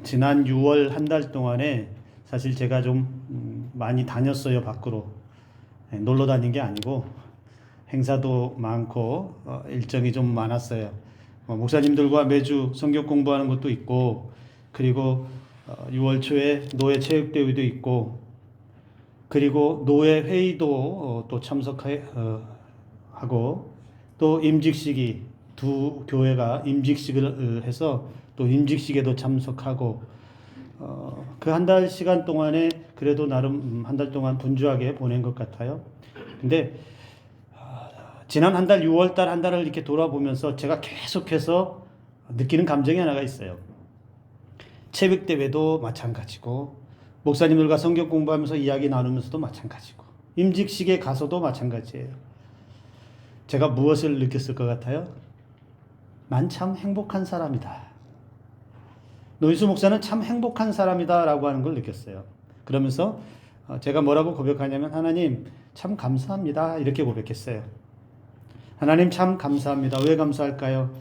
지난 6월 한 달 동안에 사실 제가 좀 많이 다녔어요, 밖으로. 놀러 다닌 게 아니고 행사도 많고 일정이 좀 많았어요. 목사님들과 매주 성경 공부하는 것도 있고, 그리고 6월 초에 노예 체육대회도 있고, 그리고 노예 회의도 또 참석하고, 또 임직식이 두 교회가 임직식을 해서 또 임직식에도 참석하고, 그 한 달 시간 동안에 그래도 나름 한 달 동안 분주하게 보낸 것 같아요. 근데 지난 한 달, 6월 달 한 달을 이렇게 돌아보면서 제가 계속해서 느끼는 감정이 하나가 있어요. 체육대회도 마찬가지고, 목사님들과 성경 공부하면서 이야기 나누면서도 마찬가지고, 임직식에 가서도 마찬가지예요. 제가 무엇을 느꼈을 것 같아요? 난 참 행복한 사람이다. 노인수 목사는 참 행복한 사람이다 라고 하는 걸 느꼈어요. 그러면서 제가 뭐라고 고백하냐면, 하나님 참 감사합니다, 이렇게 고백했어요. 하나님 참 감사합니다. 왜 감사할까요?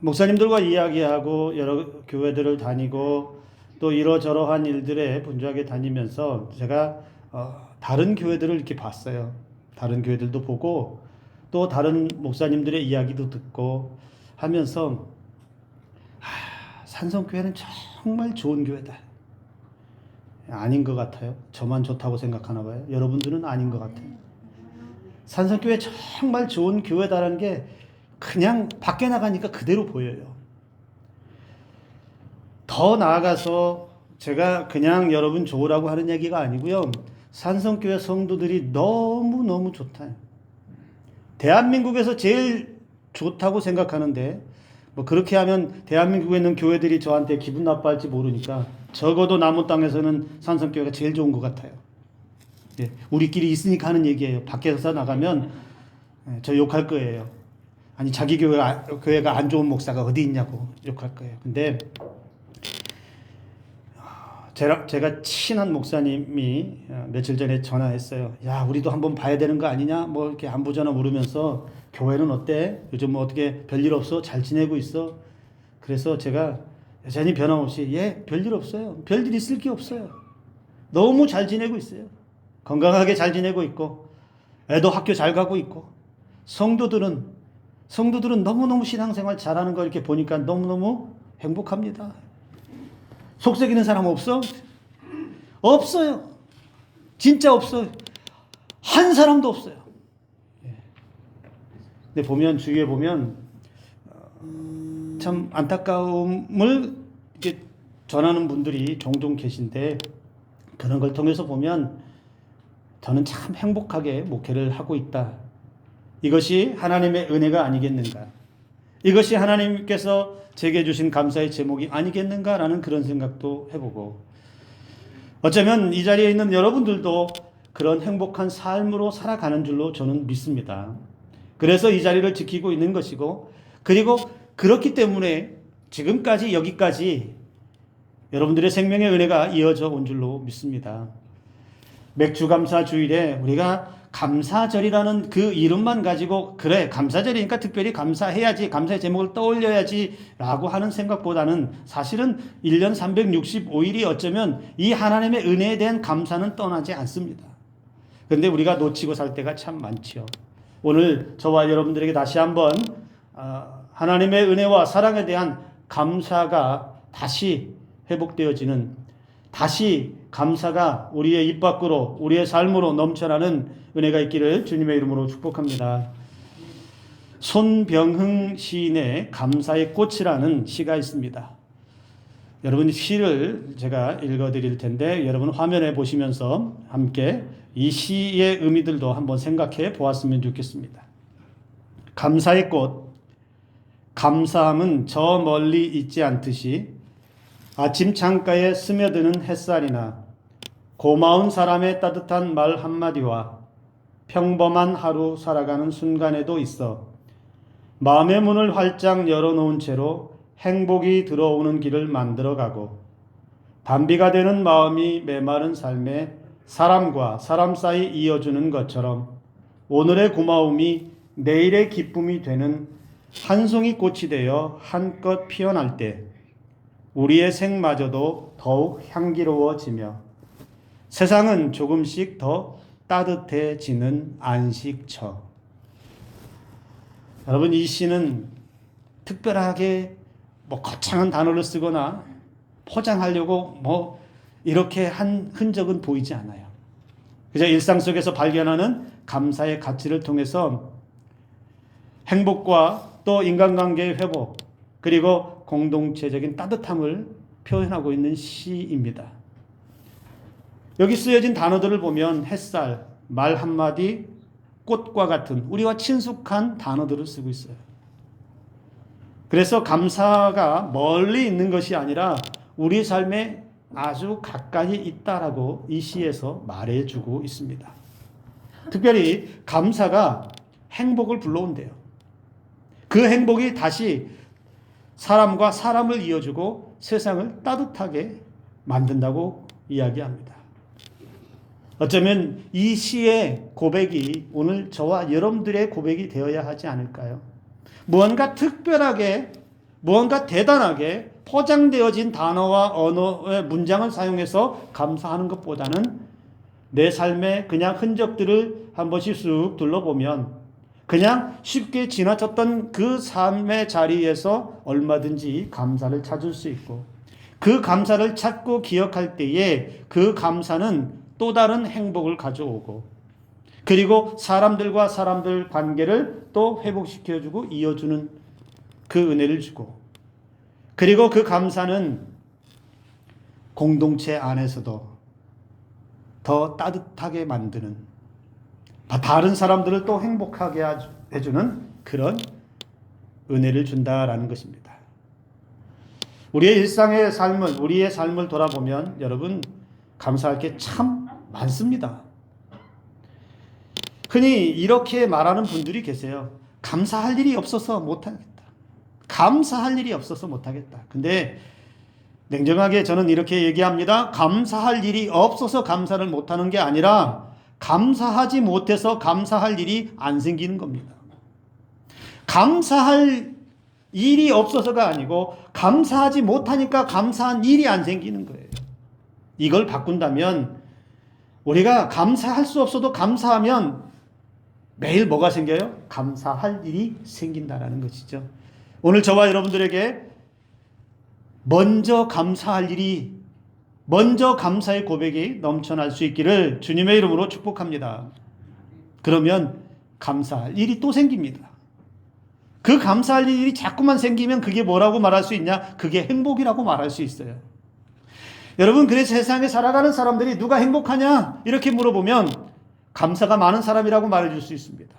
목사님들과 이야기하고 여러 교회들을 다니고 또 이러저러한 일들에 분주하게 다니면서 제가 다른 교회들을 이렇게 봤어요. 다른 교회들도 보고 또 다른 목사님들의 이야기도 듣고 하면서 산성교회는 정말 좋은 교회다. 아닌 것 같아요. 저만 좋다고 생각하나 봐요. 여러분들은 아닌 것 같아요. 산성교회 정말 좋은 교회다라는 게 그냥 밖에 나가니까 그대로 보여요. 더 나아가서 제가 그냥 여러분 좋으라고 하는 얘기가 아니고요. 산성교회 성도들이 너무너무 좋다. 대한민국에서 제일 좋다고 생각하는데, 뭐 그렇게 하면 대한민국에 있는 교회들이 저한테 기분 나빠할지 모르니까 적어도 남은 땅에서는 산성교회가 제일 좋은 것 같아요. 예, 우리끼리 있으니까 하는 얘기예요. 밖에서 나가면 저 욕할 거예요. 아니 자기 교회가 안 좋은 목사가 어디 있냐고 욕할 거예요. 근데 제가 친한 목사님이 며칠 전에 전화했어요. 야, 우리도 한번 봐야 되는 거 아니냐? 뭐 이렇게 안부 전화 물으면서 교회는 어때? 요즘 뭐 어떻게 별일 없어? 잘 지내고 있어? 그래서 제가 여전히 변함없이 예, 별일 없어요. 별일 있을 게 없어요. 너무 잘 지내고 있어요. 건강하게 잘 지내고 있고, 애도 학교 잘 가고 있고, 성도들은 너무너무 신앙생활 잘하는 거 이렇게 보니까 너무너무 행복합니다. 속썩이는 사람 없어? 없어요. 진짜 없어요. 한 사람도 없어요. 근데 보면, 주위에 보면 참 안타까움을 이렇게 전하는 분들이 종종 계신데, 그런 걸 통해서 보면 저는 참 행복하게 목회를 하고 있다. 이것이 하나님의 은혜가 아니겠는가? 이것이 하나님께서 제게 주신 감사의 제목이 아니겠는가라는 그런 생각도 해보고, 어쩌면 이 자리에 있는 여러분들도 그런 행복한 삶으로 살아가는 줄로 저는 믿습니다. 그래서 이 자리를 지키고 있는 것이고, 그리고 그렇기 때문에 지금까지 여기까지 여러분들의 생명의 은혜가 이어져 온 줄로 믿습니다. 맥주감사 주일에 우리가 감사절이라는 그 이름만 가지고, 그래 감사절이니까 특별히 감사해야지, 감사의 제목을 떠올려야지 라고 하는 생각보다는 사실은 1년 365일이 어쩌면 이 하나님의 은혜에 대한 감사는 떠나지 않습니다. 그런데 우리가 놓치고 살 때가 참 많지요. 오늘 저와 여러분들에게 다시 한번 하나님의 은혜와 사랑에 대한 감사가 다시 회복되어지는, 다시 감사가 우리의 입 밖으로, 우리의 삶으로 넘쳐나는 은혜가 있기를 주님의 이름으로 축복합니다. 손병흥 시인의 감사의 꽃이라는 시가 있습니다. 여러분, 시를 제가 읽어드릴 텐데 여러분 화면에 보시면서 함께 이 시의 의미들도 한번 생각해 보았으면 좋겠습니다. 감사의 꽃. 감사함은 저 멀리 있지 않듯이 아침 창가에 스며드는 햇살이나 고마운 사람의 따뜻한 말 한마디와 평범한 하루 살아가는 순간에도 있어 마음의 문을 활짝 열어놓은 채로 행복이 들어오는 길을 만들어가고, 단비가 되는 마음이 메마른 삶에 사람과 사람 사이 이어주는 것처럼 오늘의 고마움이 내일의 기쁨이 되는 한 송이 꽃이 되어 한껏 피어날 때 우리의 생마저도 더욱 향기로워지며 세상은 조금씩 더 따뜻해지는 안식처. 여러분, 이 시는 특별하게 거창한 단어를 쓰거나 포장하려고 이렇게 한 흔적은 보이지 않아요. 그저 일상 속에서 발견하는 감사의 가치를 통해서 행복과 또 인간관계의 회복, 그리고 공동체적인 따뜻함을 표현하고 있는 시입니다. 여기 쓰여진 단어들을 보면 햇살, 말 한마디, 꽃과 같은 우리와 친숙한 단어들을 쓰고 있어요. 그래서 감사가 멀리 있는 것이 아니라 우리 삶에 아주 가까이 있다라고 이 시에서 말해주고 있습니다. 특별히 감사가 행복을 불러온대요. 그 행복이 다시 사람과 사람을 이어주고 세상을 따뜻하게 만든다고 이야기합니다. 어쩌면 이 시의 고백이 오늘 저와 여러분들의 고백이 되어야 하지 않을까요? 무언가 특별하게, 무언가 대단하게 포장되어진 단어와 언어의 문장을 사용해서 감사하는 것보다는 내 삶의 그냥 흔적들을 한 번씩 쑥 둘러보면 그냥 쉽게 지나쳤던 그 삶의 자리에서 얼마든지 감사를 찾을 수 있고, 그 감사를 찾고 기억할 때에 그 감사는 또 다른 행복을 가져오고, 그리고 사람들과 사람들 관계를 또 회복시켜주고 이어주는 그 은혜를 주고, 그리고 그 감사는 공동체 안에서도 더 따뜻하게 만드는, 다른 사람들을 또 행복하게 해주는 그런 은혜를 준다라는 것입니다. 우리의 우리의 삶을 돌아보면 여러분, 감사할 게 참 많습니다. 흔히 이렇게 말하는 분들이 계세요. 감사할 일이 없어서 못하겠다. 감사할 일이 없어서 못하겠다. 근데 냉정하게 저는 이렇게 얘기합니다. 감사할 일이 없어서 감사를 못하는 게 아니라 감사하지 못해서 감사할 일이 안 생기는 겁니다. 감사할 일이 없어서가 아니고 감사하지 못하니까 감사한 일이 안 생기는 거예요. 이걸 바꾼다면 우리가 감사할 수 없어도 감사하면 매일 뭐가 생겨요? 감사할 일이 생긴다라는 것이죠. 오늘 저와 여러분들에게 먼저 감사의 고백이 넘쳐날 수 있기를 주님의 이름으로 축복합니다. 그러면 감사할 일이 또 생깁니다. 그 감사할 일이 자꾸만 생기면 그게 뭐라고 말할 수 있냐? 그게 행복이라고 말할 수 있어요. 여러분, 그래서 세상에 살아가는 사람들이 누가 행복하냐? 이렇게 물어보면 감사가 많은 사람이라고 말해줄 수 있습니다.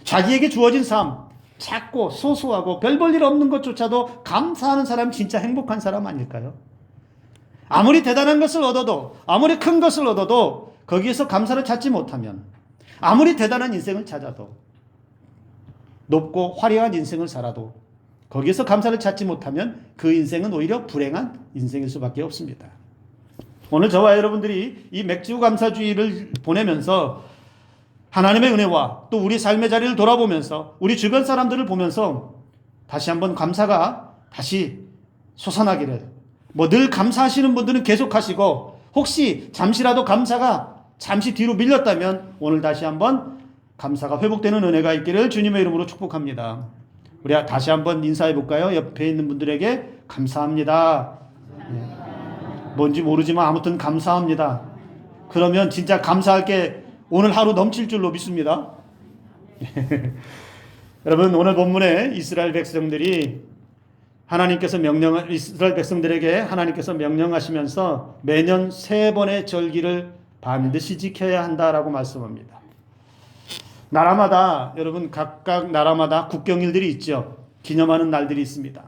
자기에게 주어진 삶, 작고 소소하고 별 볼 일 없는 것조차도 감사하는 사람이 진짜 행복한 사람 아닐까요? 아무리 대단한 것을 얻어도, 아무리 큰 것을 얻어도 거기에서 감사를 찾지 못하면, 아무리 대단한 인생을 찾아도, 높고 화려한 인생을 살아도 거기에서 감사를 찾지 못하면 그 인생은 오히려 불행한 인생일 수밖에 없습니다. 오늘 저와 여러분들이 이 맥주 감사주의를 보내면서 하나님의 은혜와 또 우리 삶의 자리를 돌아보면서 우리 주변 사람들을 보면서 다시 한번 감사가 다시 솟아나기를, 늘 감사하시는 분들은 계속하시고, 혹시 잠시라도 감사가 잠시 뒤로 밀렸다면 오늘 다시 한번 감사가 회복되는 은혜가 있기를 주님의 이름으로 축복합니다. 우리 다시 한번 인사해 볼까요? 옆에 있는 분들에게 감사합니다. 뭔지 모르지만 아무튼 감사합니다. 그러면 진짜 감사할 게 오늘 하루 넘칠 줄로 믿습니다. 여러분, 오늘 본문에 이스라엘 백성들에게 하나님께서 명령하시면서 매년 3번의 절기를 반드시 지켜야 한다라고 말씀합니다. 나라마다, 여러분, 각각 나라마다 국경일들이 있죠. 기념하는 날들이 있습니다.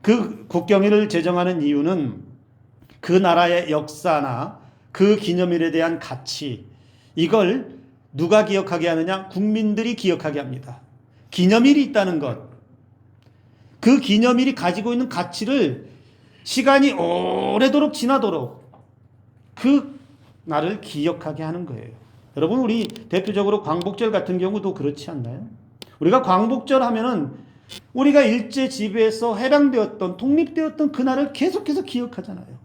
그 국경일을 제정하는 이유는 그 나라의 역사나 그 기념일에 대한 가치, 이걸 누가 기억하게 하느냐? 국민들이 기억하게 합니다. 기념일이 있다는 것, 그 기념일이 가지고 있는 가치를 시간이 오래도록 지나도록 그 날을 기억하게 하는 거예요. 여러분, 우리 대표적으로 광복절 같은 경우도 그렇지 않나요? 우리가 광복절 하면은 우리가 일제 지배에서 해방되었던, 독립되었던 그날을 계속해서 기억하잖아요.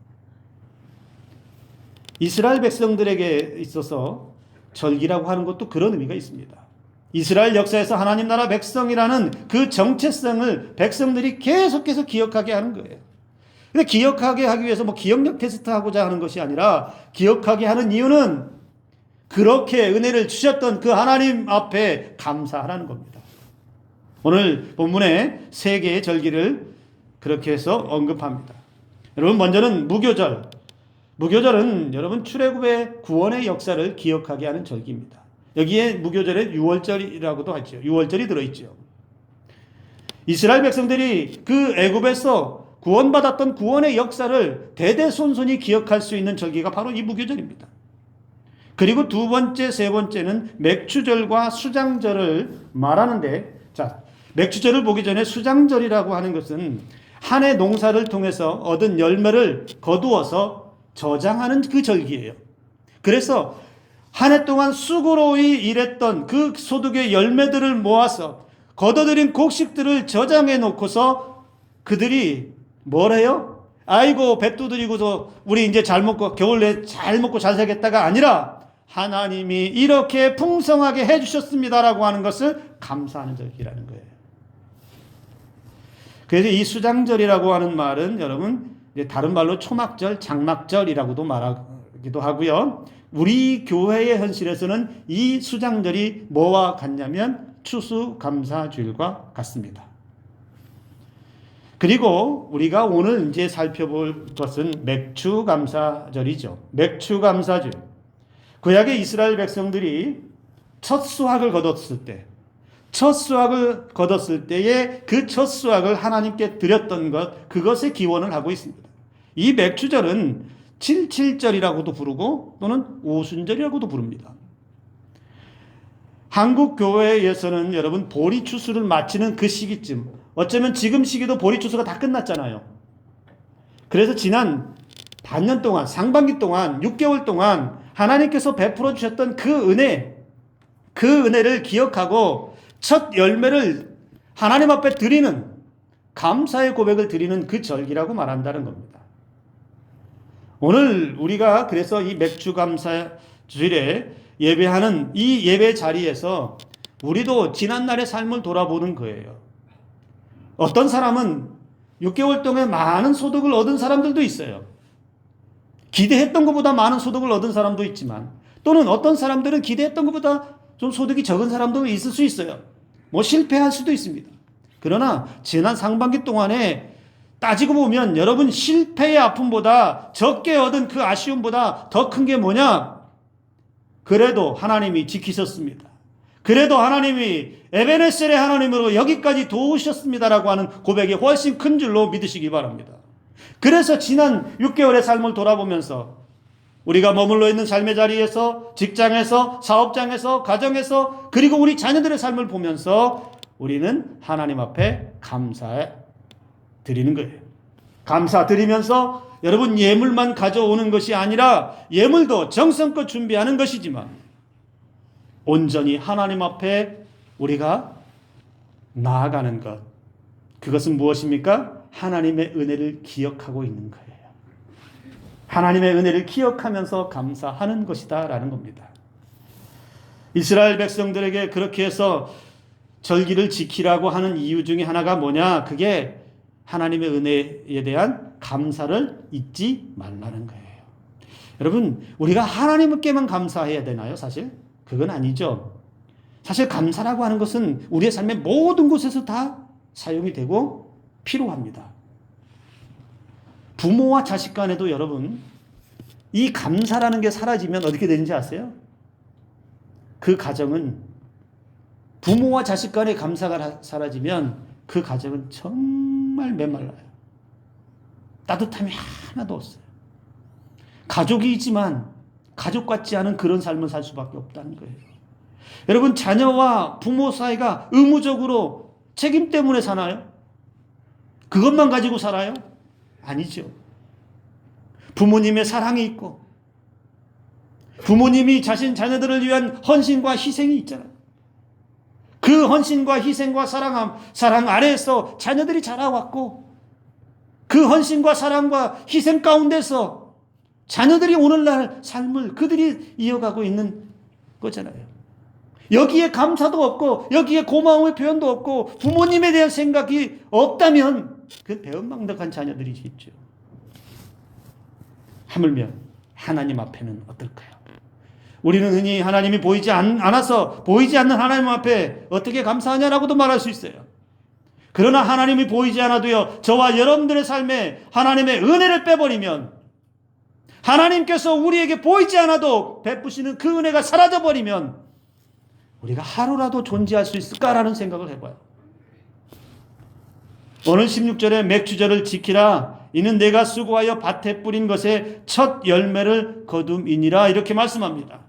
이스라엘 백성들에게 있어서 절기라고 하는 것도 그런 의미가 있습니다. 이스라엘 역사에서 하나님 나라 백성이라는 그 정체성을 백성들이 계속해서 기억하게 하는 거예요. 근데 기억하게 하기 위해서 기억력 테스트 하고자 하는 것이 아니라, 기억하게 하는 이유는 그렇게 은혜를 주셨던 그 하나님 앞에 감사하라는 겁니다. 오늘 본문에 세 개의 절기를 그렇게 해서 언급합니다. 여러분, 먼저는 무교절. 무교절은 여러분 출애굽의 구원의 역사를 기억하게 하는 절기입니다. 여기에 무교절에 유월절이라고도 하죠. 유월절이 들어있죠. 이스라엘 백성들이 그 애굽에서 구원받았던 구원의 역사를 대대손손이 기억할 수 있는 절기가 바로 이 무교절입니다. 그리고 두 번째, 세 번째는 맥추절과 수장절을 말하는데, 자, 맥추절을 보기 전에 수장절이라고 하는 것은 한 해 농사를 통해서 얻은 열매를 거두어서 저장하는 그 절기예요. 그래서 한 해 동안 수고로이 일했던 그 소득의 열매들을 모아서 거둬들인 곡식들을 저장해 놓고서 그들이 뭘 해요? 아이고 배 두드리고서 우리 이제 잘 먹고 겨울 내 잘 먹고 잘 살겠다가 아니라, 하나님이 이렇게 풍성하게 해주셨습니다라고 하는 것을 감사하는 절기라는 거예요. 그래서 이 수장절이라고 하는 말은 여러분 다른 말로 초막절, 장막절이라고도 말하기도 하고요. 우리 교회의 현실에서는 이 수장절이 뭐와 같냐면 추수감사주일과 같습니다. 그리고 우리가 오늘 이제 살펴볼 것은 맥추감사절이죠. 맥추감사절. 구약의 이스라엘 백성들이 첫 수확을 거뒀을 때에 그 첫 수확을 하나님께 드렸던 것, 그것의 기원을 하고 있습니다. 이 맥추절은 77절이라고도 부르고 또는 오순절이라고도 부릅니다. 한국 교회에서는 여러분 보리 추수를 마치는 그 시기쯤, 어쩌면 지금 시기도 보리 추수가 다 끝났잖아요. 그래서 지난 반년 동안, 상반기 동안, 6개월 동안 하나님께서 베풀어 주셨던 그 은혜를 기억하고 첫 열매를 하나님 앞에 드리는, 감사의 고백을 드리는 그 절기라고 말한다는 겁니다. 오늘 우리가 그래서 이 맥추감사주일에 예배하는 이 예배 자리에서 우리도 지난날의 삶을 돌아보는 거예요. 어떤 사람은 6개월 동안 많은 소득을 얻은 사람들도 있어요. 기대했던 것보다 많은 소득을 얻은 사람도 있지만, 또는 어떤 사람들은 기대했던 것보다 좀 소득이 적은 사람도 있을 수 있어요. 실패할 수도 있습니다. 그러나 지난 상반기 동안에 따지고 보면 여러분, 실패의 아픔보다, 적게 얻은 그 아쉬움보다 더 큰 게 뭐냐? 그래도 하나님이 지키셨습니다. 그래도 하나님이 에베네셀의 하나님으로 여기까지 도우셨습니다라고 하는 고백이 훨씬 큰 줄로 믿으시기 바랍니다. 그래서 지난 6개월의 삶을 돌아보면서 우리가 머물러 있는 삶의 자리에서, 직장에서, 사업장에서, 가정에서, 그리고 우리 자녀들의 삶을 보면서 우리는 하나님 앞에 감사해 드리는 거예요. 감사 드리면서 여러분, 예물만 가져오는 것이 아니라 예물도 정성껏 준비하는 것이지만 온전히 하나님 앞에 우리가 나아가는 것, 그것은 무엇입니까? 하나님의 은혜를 기억하고 있는 거예요. 하나님의 은혜를 기억하면서 감사하는 것이다 라는 겁니다. 이스라엘 백성들에게 그렇게 해서 절기를 지키라고 하는 이유 중에 하나가 뭐냐? 그게 하나님의 은혜에 대한 감사를 잊지 말라는 거예요. 여러분, 우리가 하나님께만 감사해야 되나요? 사실 그건 아니죠. 사실 감사라고 하는 것은 우리의 삶의 모든 곳에서 다 사용이 되고 필요합니다. 부모와 자식 간에도 여러분, 이 감사라는 게 사라지면 어떻게 되는지 아세요? 그 가정은, 부모와 자식 간의 감사가 사라지면 그 가정은 정말 메말라요. 따뜻함이 하나도 없어요. 가족이지만 가족 같지 않은 그런 삶을 살 수밖에 없다는 거예요. 여러분, 자녀와 부모 사이가 의무적으로 책임 때문에 사나요? 그것만 가지고 살아요? 아니죠. 부모님의 사랑이 있고 부모님이 자신들을 위한 헌신과 희생이 있잖아요. 그 헌신과 희생과 사랑 아래에서 자녀들이 자라왔고, 그 헌신과 사랑과 희생 가운데서 자녀들이 오늘날 삶을 그들이 이어가고 있는 거잖아요. 여기에 감사도 없고 여기에 고마움의 표현도 없고 부모님에 대한 생각이 없다면 그 배은망덕한 자녀들이겠죠. 하물며 하나님 앞에는 어떨까요? 우리는 흔히 하나님이 보이지 않아서 보이지 않는 하나님 앞에 어떻게 감사하냐라고도 말할 수 있어요. 그러나 하나님이 보이지 않아도요, 저와 여러분들의 삶에 하나님의 은혜를 빼버리면, 하나님께서 우리에게 보이지 않아도 베푸시는 그 은혜가 사라져버리면 우리가 하루라도 존재할 수 있을까라는 생각을 해봐요. 오늘 16절에 맥주절을 지키라. 이는 내가 수고하여 밭에 뿌린 것의 첫 열매를 거둠이니라. 이렇게 말씀합니다.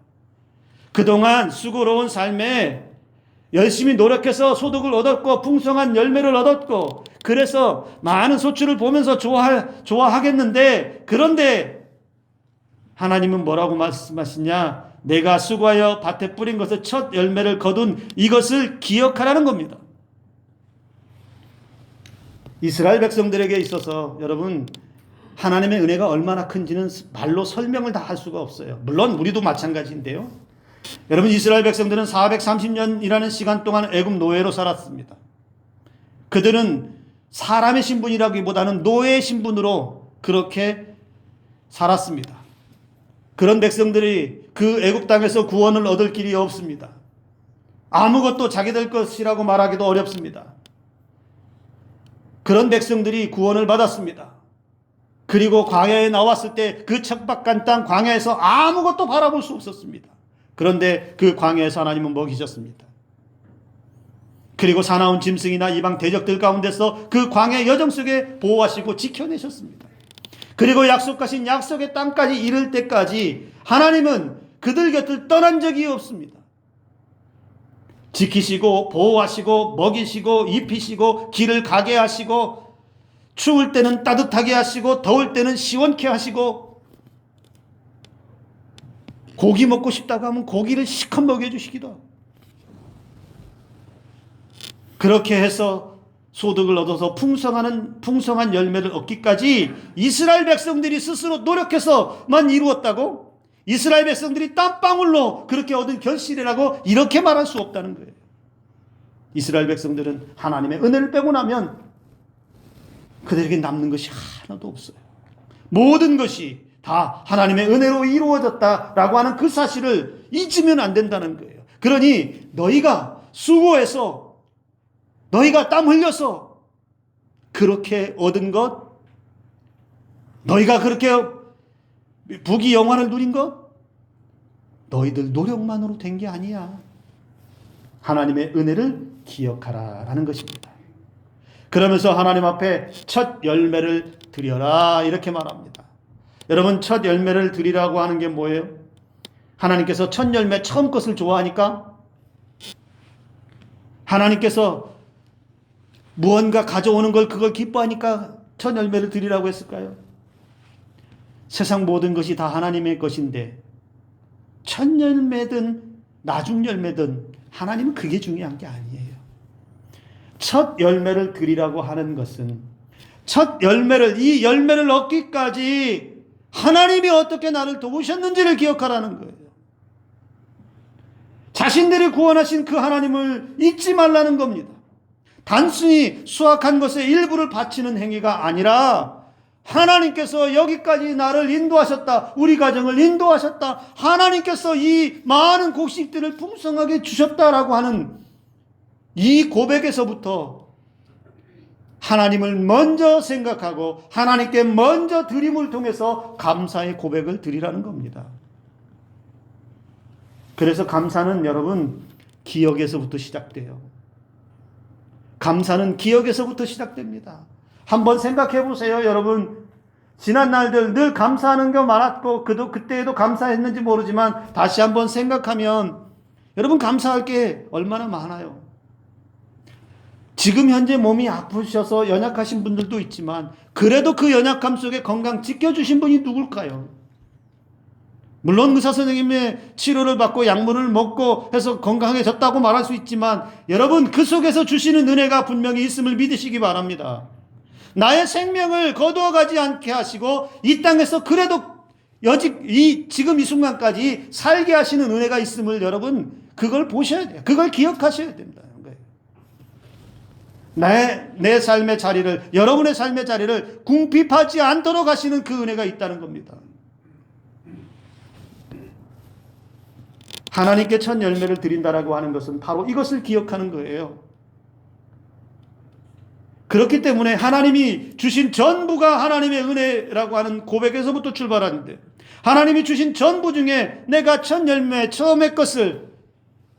그동안 수고로운 삶에 열심히 노력해서 소득을 얻었고 풍성한 열매를 얻었고 그래서 많은 소출을 보면서 좋아하겠는데, 그런데 하나님은 뭐라고 말씀하시냐? 내가 수고하여 밭에 뿌린 것의 첫 열매를 거둔 이것을 기억하라는 겁니다. 이스라엘 백성들에게 있어서 여러분, 하나님의 은혜가 얼마나 큰지는 말로 설명을 다 할 수가 없어요. 물론 우리도 마찬가지인데요. 여러분, 이스라엘 백성들은 430년이라는 시간 동안 애굽 노예로 살았습니다. 그들은 사람의 신분이라기보다는 노예의 신분으로 그렇게 살았습니다. 그런 백성들이 그 애굽 땅에서 구원을 얻을 길이 없습니다. 아무것도 자기들 것이라고 말하기도 어렵습니다. 그런 백성들이 구원을 받았습니다. 그리고 광야에 나왔을 때 그 척박한 땅 광야에서 아무것도 바라볼 수 없었습니다. 그런데 그 광야에서 하나님은 먹이셨습니다. 그리고 사나운 짐승이나 이방 대적들 가운데서 그 광야 여정 속에 보호하시고 지켜내셨습니다. 그리고 약속하신 약속의 땅까지 이를 때까지 하나님은 그들 곁을 떠난 적이 없습니다. 지키시고 보호하시고 먹이시고 입히시고 길을 가게 하시고 추울 때는 따뜻하게 하시고 더울 때는 시원케 하시고 고기 먹고 싶다고 하면 고기를 실컷 먹여주시기도 하고, 그렇게 해서 소득을 얻어서 풍성한 열매를 얻기까지 이스라엘 백성들이 스스로 노력해서만 이루었다고? 이스라엘 백성들이 땀방울로 그렇게 얻은 결실이라고 이렇게 말할 수 없다는 거예요. 이스라엘 백성들은 하나님의 은혜를 빼고 나면 그들에게 남는 것이 하나도 없어요. 모든 것이 다 하나님의 은혜로 이루어졌다라고 하는 그 사실을 잊으면 안 된다는 거예요. 그러니 너희가 수고해서, 너희가 땀 흘려서 그렇게 얻은 것, 너희가 그렇게 부귀 영화를 누린 것, 너희들 노력만으로 된 게 아니야. 하나님의 은혜를 기억하라라는 것입니다. 그러면서 하나님 앞에 첫 열매를 드려라 이렇게 말합니다. 여러분, 첫 열매를 드리라고 하는 게 뭐예요? 하나님께서 첫 열매 처음 것을 좋아하니까? 하나님께서 무언가 가져오는 걸 그걸 기뻐하니까 첫 열매를 드리라고 했을까요? 세상 모든 것이 다 하나님의 것인데 첫 열매든 나중 열매든 하나님은 그게 중요한 게 아니에요. 첫 열매를 드리라고 하는 것은 이 열매를 얻기까지 하나님이 어떻게 나를 도우셨는지를 기억하라는 거예요. 자신들이 구원하신 그 하나님을 잊지 말라는 겁니다. 단순히 수확한 것의 일부를 바치는 행위가 아니라 하나님께서 여기까지 나를 인도하셨다. 우리 가정을 인도하셨다. 하나님께서 이 많은 곡식들을 풍성하게 주셨다라고 하는 이 고백에서부터 하나님을 먼저 생각하고 하나님께 먼저 드림을 통해서 감사의 고백을 드리라는 겁니다. 그래서 감사는 여러분 기억에서부터 시작돼요. 감사는 기억에서부터 시작됩니다. 한번 생각해 보세요, 여러분. 지난 날들 늘 감사하는 게 많았고 그때에도 감사했는지 모르지만 다시 한번 생각하면 여러분 감사할 게 얼마나 많아요. 지금 현재 몸이 아프셔서 연약하신 분들도 있지만 그래도 그 연약함 속에 건강 지켜주신 분이 누굴까요? 물론 의사 선생님의 치료를 받고 약물을 먹고 해서 건강해졌다고 말할 수 있지만 여러분, 그 속에서 주시는 은혜가 분명히 있음을 믿으시기 바랍니다. 나의 생명을 거두어가지 않게 하시고 이 땅에서 그래도 지금 이 순간까지 살게 하시는 은혜가 있음을 여러분, 그걸 보셔야 돼요. 그걸 기억하셔야 됩니다. 내 삶의 자리를, 여러분의 삶의 자리를 궁핍하지 않도록 하시는 그 은혜가 있다는 겁니다. 하나님께 첫 열매를 드린다라고 하는 것은 바로 이것을 기억하는 거예요. 그렇기 때문에 하나님이 주신 전부가 하나님의 은혜라고 하는 고백에서부터 출발하는데, 하나님이 주신 전부 중에 내가 첫 열매, 처음의 것을,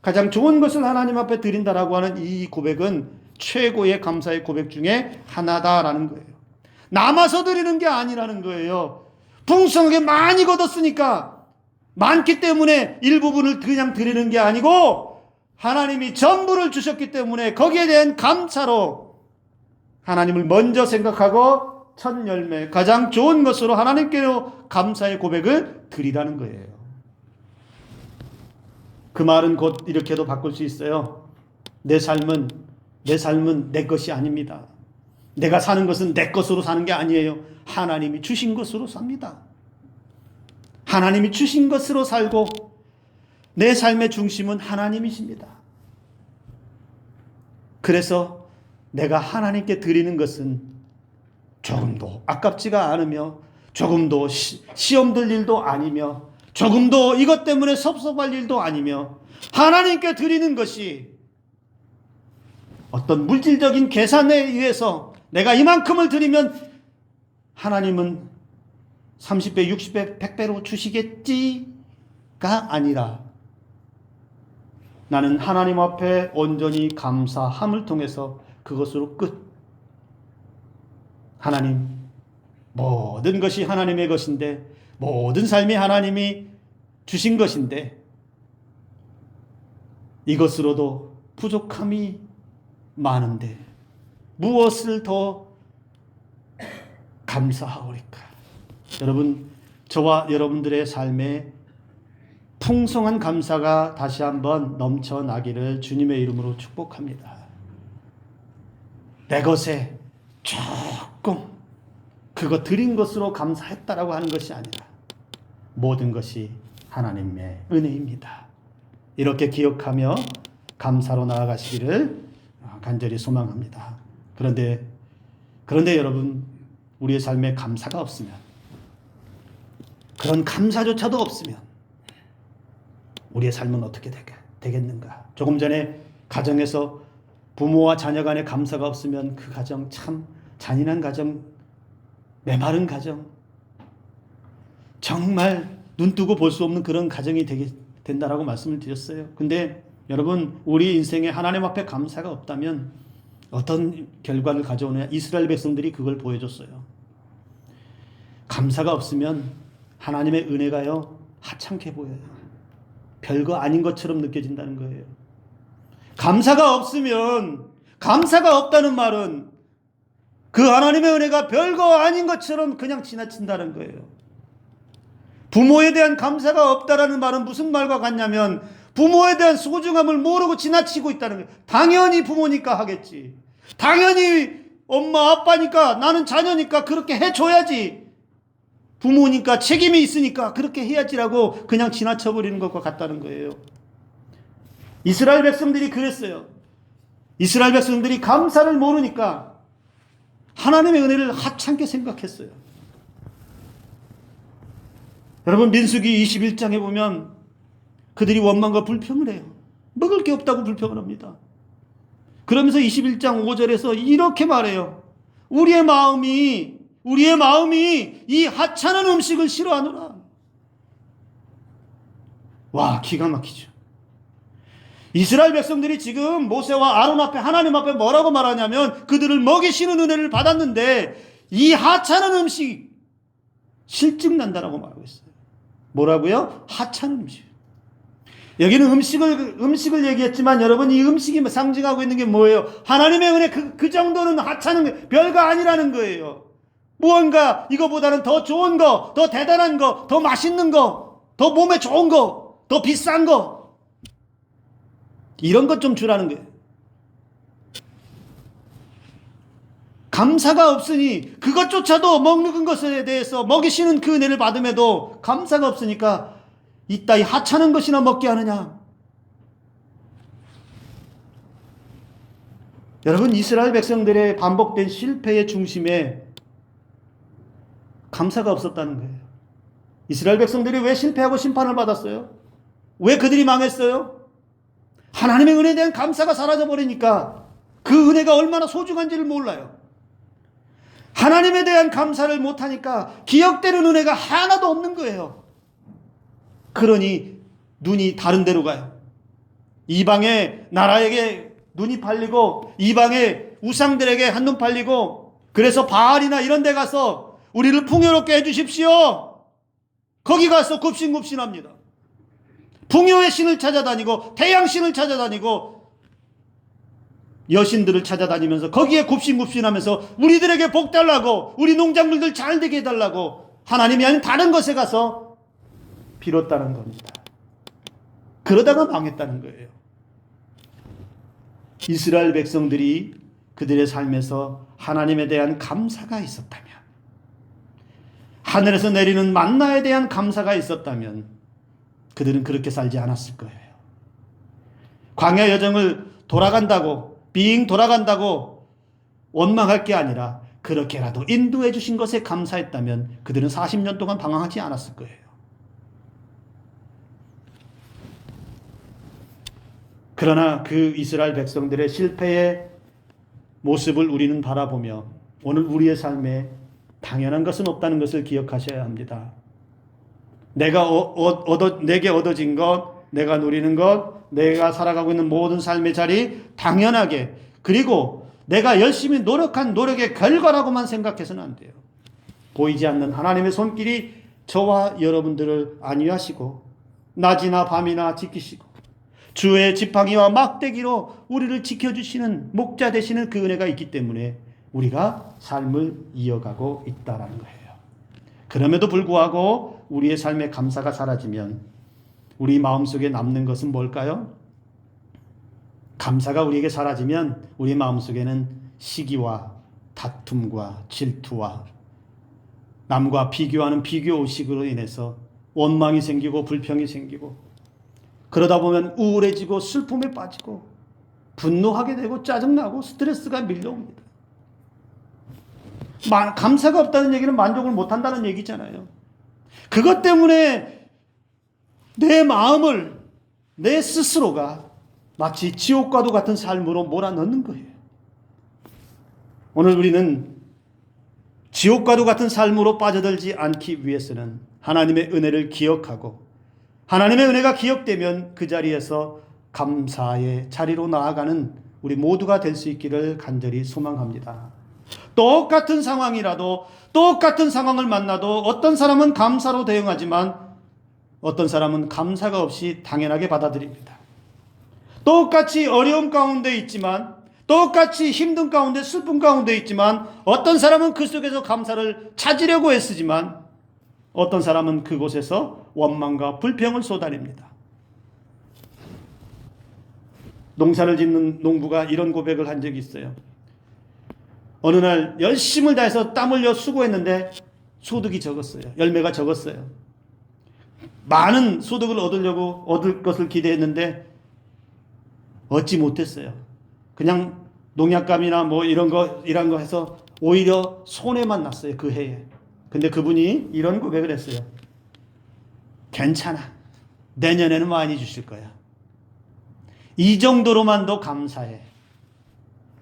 가장 좋은 것을 하나님 앞에 드린다라고 하는 이 고백은 최고의 감사의 고백 중에 하나다라는 거예요. 남아서 드리는 게 아니라는 거예요. 풍성하게 많이 거뒀으니까, 많기 때문에 일부분을 그냥 드리는 게 아니고 하나님이 전부를 주셨기 때문에 거기에 대한 감사로 하나님을 먼저 생각하고 첫 열매, 가장 좋은 것으로 하나님께로 감사의 고백을 드리라는 거예요. 그 말은 곧 이렇게도 바꿀 수 있어요. 내 삶은 내 것이 아닙니다. 내가 사는 것은 내 것으로 사는 게 아니에요. 하나님이 주신 것으로 삽니다. 하나님이 주신 것으로 살고 내 삶의 중심은 하나님이십니다. 그래서 내가 하나님께 드리는 것은 조금도 아깝지가 않으며, 조금도 시험 들 일도 아니며, 조금도 이것 때문에 섭섭할 일도 아니며, 하나님께 드리는 것이 어떤 물질적인 계산에 의해서 내가 이만큼을 드리면 하나님은 30배, 60배, 100배로 주시겠지가 아니라, 나는 하나님 앞에 온전히 감사함을 통해서 그것으로 끝. 하나님, 모든 것이 하나님의 것인데, 모든 삶이 하나님이 주신 것인데, 이것으로도 부족함이 많은데 무엇을 더 감사하오리까? 여러분, 저와 여러분들의 삶에 풍성한 감사가 다시 한번 넘쳐나기를 주님의 이름으로 축복합니다. 내 것에 조금 그거 드린 것으로 감사했다라고 하는 것이 아니라 모든 것이 하나님의 은혜입니다. 이렇게 기억하며 감사로 나아가시기를 간절히 소망합니다. 그런데 여러분, 우리의 삶에 감사가 없으면, 그런 감사조차도 없으면 우리의 삶은 어떻게 되겠는가? 조금 전에 가정에서 부모와 자녀 간의 감사가 없으면 그 가정 참 잔인한 가정, 메마른 가정, 정말 눈뜨고 볼 수 없는 그런 가정이 된다라고 말씀을 드렸어요. 근데 여러분, 우리 인생에 하나님 앞에 감사가 없다면 어떤 결과를 가져오느냐? 이스라엘 백성들이 그걸 보여줬어요. 감사가 없으면 하나님의 은혜가요, 하찮게 보여요. 별거 아닌 것처럼 느껴진다는 거예요. 감사가 없다는 말은 그 하나님의 은혜가 별거 아닌 것처럼 그냥 지나친다는 거예요. 부모에 대한 감사가 없다라는 말은 무슨 말과 같냐면, 부모에 대한 소중함을 모르고 지나치고 있다는 거예요. 당연히 부모니까 하겠지. 당연히 엄마 아빠니까, 나는 자녀니까 그렇게 해줘야지. 부모니까 책임이 있으니까 그렇게 해야지라고 그냥 지나쳐버리는 것과 같다는 거예요. 이스라엘 백성들이 그랬어요. 이스라엘 백성들이 감사를 모르니까 하나님의 은혜를 하찮게 생각했어요. 여러분, 민수기 21장에 보면 그들이 원망과 불평을 해요. 먹을 게 없다고 불평을 합니다. 그러면서 21장 5절에서 이렇게 말해요. 우리의 마음이 이 하찮은 음식을 싫어하노라. 와, 기가 막히죠. 이스라엘 백성들이 지금 모세와 아론 앞에, 하나님 앞에 뭐라고 말하냐면, 그들을 먹이시는 은혜를 받았는데 이 하찮은 음식 실증난다라고 말하고 있어요. 뭐라고요? 하찮은 음식. 여기는 음식을 얘기했지만 여러분, 이 음식이 상징하고 있는 게 뭐예요? 하나님의 은혜, 그 정도는 하찮은 거, 별거 아니라는 거예요. 무언가 이거보다는 더 좋은 거, 더 대단한 거, 더 맛있는 거, 더 몸에 좋은 거, 더 비싼 거, 이런 것 좀 주라는 거예요. 감사가 없으니 그것조차도 먹는 것에 대해서 먹이시는 그 은혜를 받음에도 감사가 없으니까 이따위 하찮은 것이나 먹게 하느냐. 여러분, 이스라엘 백성들의 반복된 실패의 중심에 감사가 없었다는 거예요. 이스라엘 백성들이 왜 실패하고 심판을 받았어요? 왜 그들이 망했어요? 하나님의 은혜에 대한 감사가 사라져버리니까 그 은혜가 얼마나 소중한지를 몰라요. 하나님에 대한 감사를 못하니까 기억되는 은혜가 하나도 없는 거예요. 그러니 눈이 다른 데로 가요. 이방의 나라에게 눈이 팔리고 이방의 우상들에게 한눈 팔리고, 그래서 바알이나 이런 데 가서 우리를 풍요롭게 해주십시오. 거기 가서 굽신굽신합니다. 풍요의 신을 찾아다니고 태양신을 찾아다니고 여신들을 찾아다니면서 거기에 굽신굽신하면서 우리들에게 복 달라고, 우리 농작물들 잘 되게 해달라고 하나님이 아닌 다른 것에 가서 빌었다는 겁니다. 그러다가 망했다는 거예요. 이스라엘 백성들이 그들의 삶에서 하나님에 대한 감사가 있었다면, 하늘에서 내리는 만나에 대한 감사가 있었다면 그들은 그렇게 살지 않았을 거예요. 광야 여정을 돌아간다고, 빙 돌아간다고 원망할 게 아니라 그렇게라도 인도해 주신 것에 감사했다면 그들은 40년 동안 방황하지 않았을 거예요. 그러나 그 이스라엘 백성들의 실패의 모습을 우리는 바라보며 오늘 우리의 삶에 당연한 것은 없다는 것을 기억하셔야 합니다. 내게 얻어진 것, 내가 누리는 것, 내가 살아가고 있는 모든 삶의 자리 당연하게, 그리고 내가 열심히 노력한 노력의 결과라고만 생각해서는 안 돼요. 보이지 않는 하나님의 손길이 저와 여러분들을 안위하시고 낮이나 밤이나 지키시고 주의 지팡이와 막대기로 우리를 지켜주시는 목자 되시는 그 은혜가 있기 때문에 우리가 삶을 이어가고 있다는 거예요. 그럼에도 불구하고 우리의 삶의 감사가 사라지면 우리 마음속에 남는 것은 뭘까요? 감사가 우리에게 사라지면 우리 마음속에는 시기와 다툼과 질투와 남과 비교하는 비교의식으로 인해서 원망이 생기고 불평이 생기고, 그러다 보면 우울해지고 슬픔에 빠지고 분노하게 되고 짜증나고 스트레스가 밀려옵니다. 감사가 없다는 얘기는 만족을 못한다는 얘기잖아요. 그것 때문에 내 마음을 내 스스로가 마치 지옥과도 같은 삶으로 몰아넣는 거예요. 오늘 우리는 지옥과도 같은 삶으로 빠져들지 않기 위해서는 하나님의 은혜를 기억하고, 하나님의 은혜가 기억되면 그 자리에서 감사의 자리로 나아가는 우리 모두가 될 수 있기를 간절히 소망합니다. 똑같은 상황이라도, 똑같은 상황을 만나도 어떤 사람은 감사로 대응하지만 어떤 사람은 감사가 없이 당연하게 받아들입니다. 똑같이 어려움 가운데 있지만, 똑같이 힘든 가운데, 슬픔 가운데 있지만 어떤 사람은 그 속에서 감사를 찾으려고 애쓰지만 어떤 사람은 그곳에서 원망과 불평을 쏟아냅니다. 농사를 짓는 농부가 이런 고백을 한 적이 있어요. 어느 날 열심을 다해서 땀 흘려 수고했는데 소득이 적었어요. 열매가 적었어요. 많은 소득을 얻을 것을 기대했는데 얻지 못했어요. 그냥 농약감이나 뭐 이런 거 해서 오히려 손해만 났어요, 그 해에. 근데 그분이 이런 고백을 했어요. 괜찮아. 내년에는 많이 주실 거야. 이 정도로만도 감사해.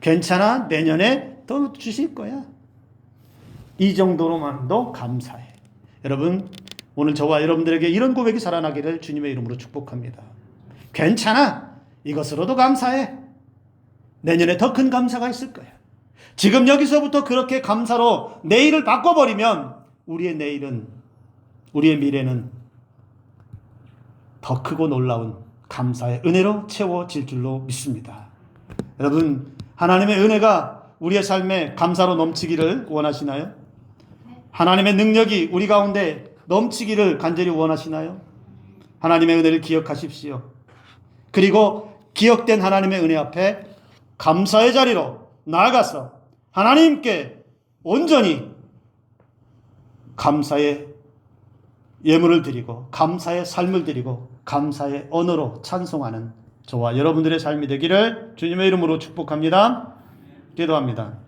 괜찮아. 내년에 더 주실 거야. 이 정도로만도 감사해. 여러분, 오늘 저와 여러분들에게 이런 고백이 살아나기를 주님의 이름으로 축복합니다. 괜찮아. 이것으로도 감사해. 내년에 더 큰 감사가 있을 거야. 지금 여기서부터 그렇게 감사로 내일을 바꿔버리면 우리의 내일은, 우리의 미래는 더 크고 놀라운 감사의 은혜로 채워질 줄로 믿습니다. 여러분, 하나님의 은혜가 우리의 삶에 감사로 넘치기를 원하시나요? 하나님의 능력이 우리 가운데 넘치기를 간절히 원하시나요? 하나님의 은혜를 기억하십시오. 그리고 기억된 하나님의 은혜 앞에 감사의 자리로 나아가서 하나님께 온전히 감사의 예물을 드리고 감사의 삶을 드리고 감사의 언어로 찬송하는 저와 여러분들의 삶이 되기를 주님의 이름으로 축복합니다. 기도합니다.